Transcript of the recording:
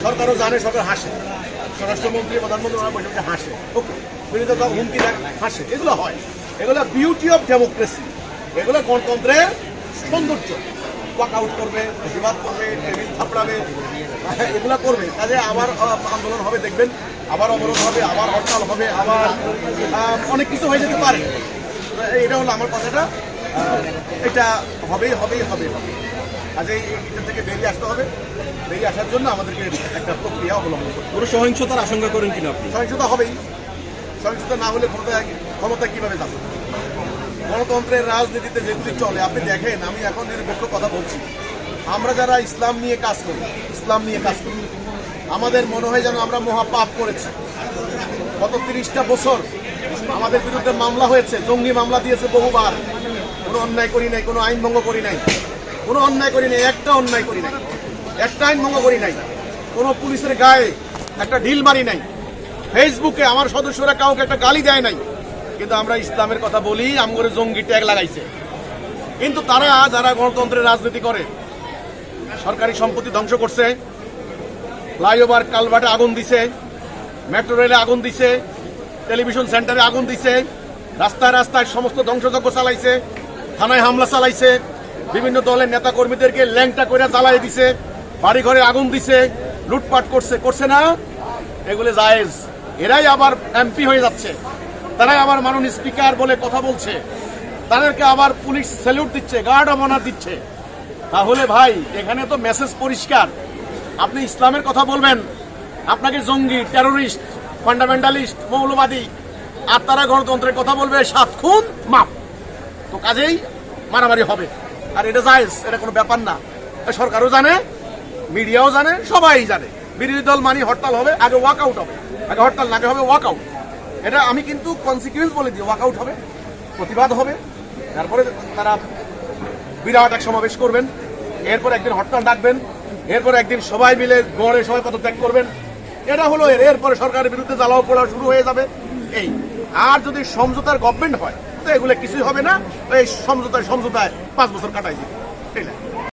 সরকারও জানে, সরকার হাসে, স্বরাষ্ট্রমন্ত্রী প্রধানমন্ত্রী ওরা বৈঠকে হাসে, ওকে বিরোধী দল হুমকি দেয়, হাসে, এগুলো হয়। এগুলো বিউটি অফ ডেমোক্রেসি, এগুলো গণতন্ত্রের সৌন্দর্য। ওয়াক আউট করবে, প্রতিবাদ করবে, টেবিল থাপড়াবে, এগুলো করবে। কাজে আবার আন্দোলন হবে, দেখবেন আবার অবরোধ হবে, আবার হরতাল হবে, আবার অনেক কিছু হয়ে যেতে পারে। এটা হলো আমার কথাটা, এটা হবেই হবেই হবে হবে। কাজে এটা থেকে বেরিয়ে আসতে হবে। বেরিয়ে আসার জন্য আমাদেরকে একটা প্রক্রিয়া অবলম্বন করতে হবে। পুরো সহিংসতার আশঙ্কা করেন কিনা আপনি? সহিংসতা হবেই। সহিংসতা না হলে ক্ষমতা কিভাবে যাবে? গণতন্ত্রের রাজনীতিতে যেগুলি চলে, আপনি দেখেন, আমি এখন নিরপেক্ষ কথা বলছি, আমরা যারা ইসলাম নিয়ে কাজ করি, আমাদের মনে হয় যেন আমরা মহাপাপ করেছি। গত 30টা বছর আমাদের বিরুদ্ধে মামলা হয়েছে, জঙ্গি মামলা দিয়েছে বহুবার। কোনো অন্যায় করি নাই, কোনো আইন ভঙ্গ করি নাই, কোনো অন্যায় করি নাই, একটা অন্যায় করি নাই, একটা আইন ভঙ্গ করি নাই, কোনো পুলিশের গায়ে একটা ঢিল মারি নাই, ফেসবুকে আমার সদস্যরা কাউকে একটা গালি দেয় নাই। কিন্তু আমরা ইসলামের কথা বলি, আমগরে জঙ্গি ট্যাগ লাগাইছে। কিন্তু তারা যারা গণতন্ত্রের রাজনীতি করে, সরকারি সম্পত্তি ধ্বংস করছে, ফ্লাইওভার কালভার্টে আগুন দিছে, মেট্রো রেলে আগুন দিছে, টেলিভিশন সেন্টারে আগুন দিছে, রাস্তায় রাস্তায় সমস্ত ধ্বংসযজ্ঞ চালাইছে, থানায় হামলা চালাইছে, বিভিন্ন দলের নেতা কর্মীদেরকে ল্যাংটা করে জ্বালাই দিছে, বাড়ি ঘরে আগুন দিছে, লুটপাট করছে না? এগুলো জায়েজ। এরাই আবার এমপি হয়ে যাচ্ছে, তারাই আবার মাননীয় স্পিকার বলে কথা বলছে, তাদেরকে আবার পুলিশ স্যালুট দিচ্ছে, গার্ড অব অনার দিচ্ছে। তাহলে ভাই, এখানে তো মেসেজ পরিষ্কার। আপনি ইসলামের কথা বলবেন, আপনাকে জঙ্গি, টেরোরিস্ট, ফান্ডামেন্টালিস্ট, মৌলবাদী, আর তারা গণতন্ত্রের কথা বলবে 7 খুন মাপ। তো কাজেই মারামারি হবে, আর এটা জায়েজ, এটা কোনো ব্যাপার না। সরকারও জানে, মিডিয়াও জানে, সবাই জানে। বিরোধী দল মানি হরতাল হবে, আগে ওয়াকআউট হবে, আগে হরতাল না হবে ওয়াকআউট। এটা আমি কিন্তু কনসিকুয়েন্স বলে দিই, ওয়াকআউট হবে, প্রতিবাদ হবে, তারপরে তারা বিরাট এক সমাবেশ করবেন, এরপর একদিন হরতাল ডাকবেন, এরপর একদিন সবাই মিলে গড়ে সবাই পদত্যাগ করবেন। এটা হলো এরপরে সরকারের বিরুদ্ধে জ্বালাও পোড়া শুরু হয়ে যাবে। এই আর যদি সমঝোতার গভর্নমেন্ট হয়, তো এগুলো কিছুই হবে না। এই সমঝোতায় 5 বছর কাটাই দিবে।